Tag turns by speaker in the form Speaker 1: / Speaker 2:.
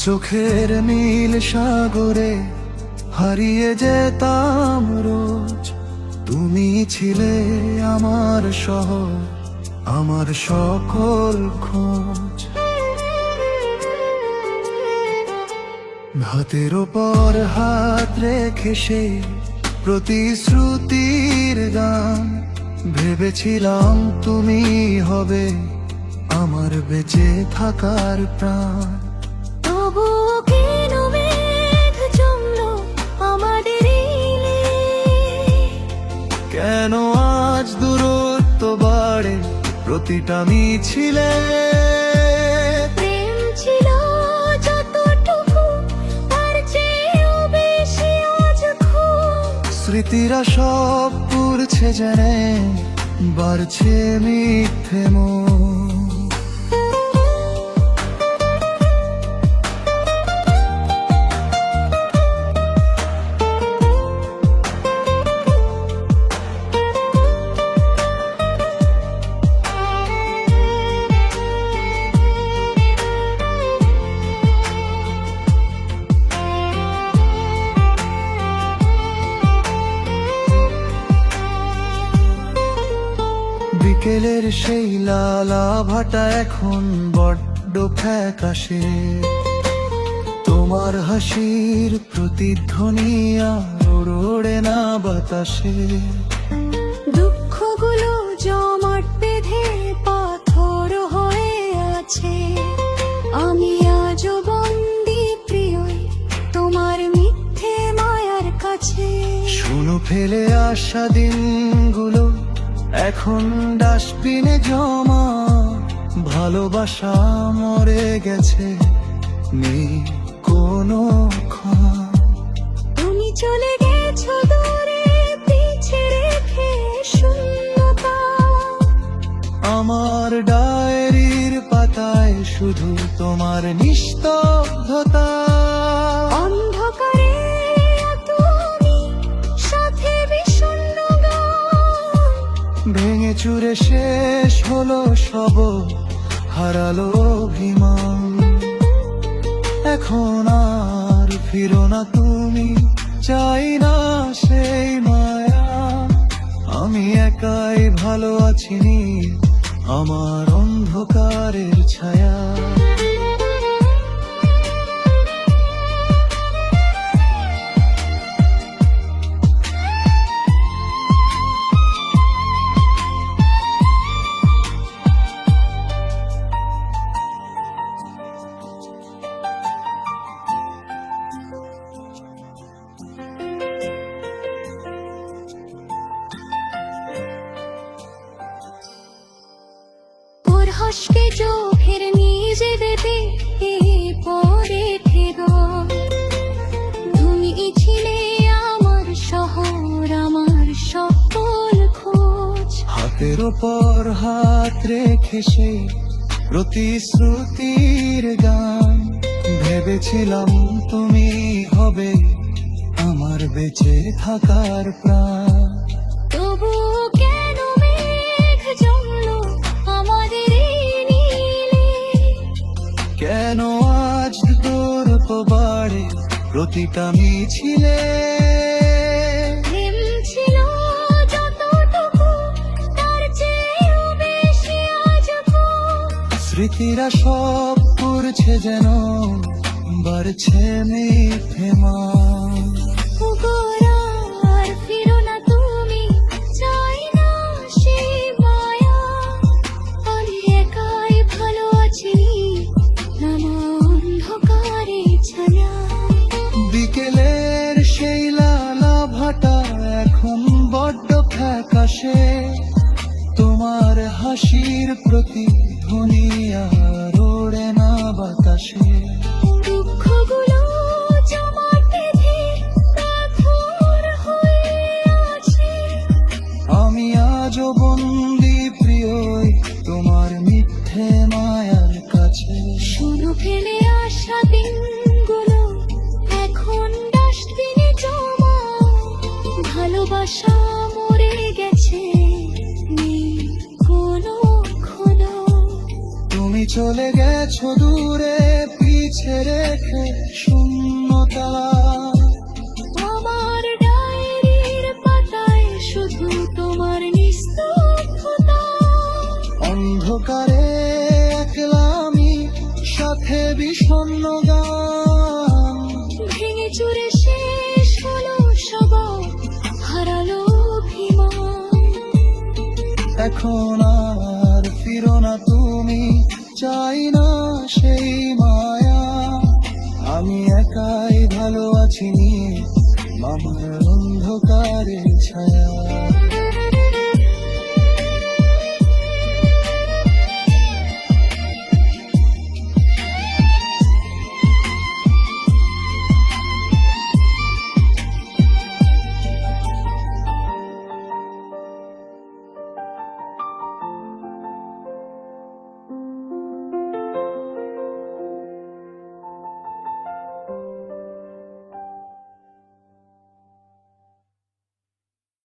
Speaker 1: চোখের নীল সাগরে হারিয়ে যেতাম রোজ। তুমি ছিলে আমার শহর, আমার সকল খোঁজ। হাতের ওপর হাত রেখে সে প্রতিশ্রুতির গান, ভেবেছিলাম তুমি হবে আমার বেঁচে থাকার প্রাণ।
Speaker 2: তবুও কেন মেঘ জমলো আমাদের নীলে?
Speaker 1: কেন আজ দূরত্ব বাড়ে প্রতিটা মিছিলে?
Speaker 2: প্রেম ছিল যতটুকু, তার চেয়েও বেশি আজ খুব।
Speaker 1: স্মৃতিরা সব পুরছে জেনে, বাড়ছে মিথ্যে মন। বিকেলের সেই লালা ভাটা এখন বড্ড ফ্যাকাশে। তোমার হাসির প্রতিধ্বনি আর ওড়ে না বাতাসে।
Speaker 2: দুঃখগুলো জমাট বেঁধে পাথর হয়ে আছে। আমি আজও বন্দি প্রিয়ই তোমার মিথ্যে মায়ার কাছে।
Speaker 1: শুনো ফেলে আসা দিনগুলো এখন ডাস্টবিনে জমা। ভালোবাসা মরে গেছে, নেই কোনো ক্ষমা।
Speaker 2: তুমি চলে গেছো দূরে, পিছে রেখে শূন্যতা।
Speaker 1: আমার ডায়েরির পাতায় শুধু তোমার নিস্তব্ধতা।
Speaker 2: অন্ধকারে তুমি সাথে বিষণ্ণ গান।
Speaker 1: ভেঙে চুরে শেষ হলো সব, হারালো অভিমান। এখন আর ফিরো না তুমি, চাই না সেই মায়া। আমি একাই ভালো আছি আমার অন্ধকারের ছায়া।
Speaker 2: ওর হাসকে চোখের নিজে দেবে পরে ফেরো। তুমি ছিলে আমার শহর, আমার সকল খোঁজ।
Speaker 1: হাতের ওপর হাত রেখে সে প্রতিশ্রুতির গান, ভেবেছিলাম তুমি হবে আমার বেঁচে থাকার প্রাণ।
Speaker 2: তবুও কেন মেঘ জমলো আমাদের নীলে?
Speaker 1: কেন আজ তোর বাড়ে প্রতিটা মিছিলে?
Speaker 2: প্রেম ছিল যতটুকু, তার চেয়েও বেশি আজ খুব।
Speaker 1: স্মৃতিরা সব করছে যেন, বাড়ছে মিথ্যে মান।
Speaker 2: ওগোরা আর ফিরো না তুমি, চাই না সেই মায়া। আমি একাই ভালো আছি আমার অন্ধকারে ছায়া।
Speaker 1: বিকেলের সেই লালা ভাটা এখন বড্ড ফ্যাকাশে। তোমার হাসির প্রতিধ্বনি আর ওড়ে না বাতাসে।
Speaker 2: দুঃখগুলো জমাট বেঁধে পাথর হয়ে আছে।
Speaker 1: আমি আজও বন্দি প্রিয়ই তোমার মিথ্যে মায়ার কাছে।
Speaker 2: শুধু ফেলে আসা দিনগুলো এখন ডাস্টবিনে জমা। ভালোবাসা মরে গেছে, নেই কোনো ক্ষণা।
Speaker 1: তুমি চলে গেছো দূরে, মুছে রেখে শূন্যতা।
Speaker 2: আমার ডায়েরির পাতায় শুধু তোমার নিস্তব্ধতা।
Speaker 1: অন্ধকারে একলা আমি, সাথে বিষণ্ণ গান।
Speaker 2: ভেঙে চুরে শেষ হলো সবার, হারালো অভিমান।
Speaker 1: এখন আর ফিরো না তুমি, চাই না সেই মায়া। আমি একাই ভালো আছি নিয়ে আমার অন্ধকারের ছায়া।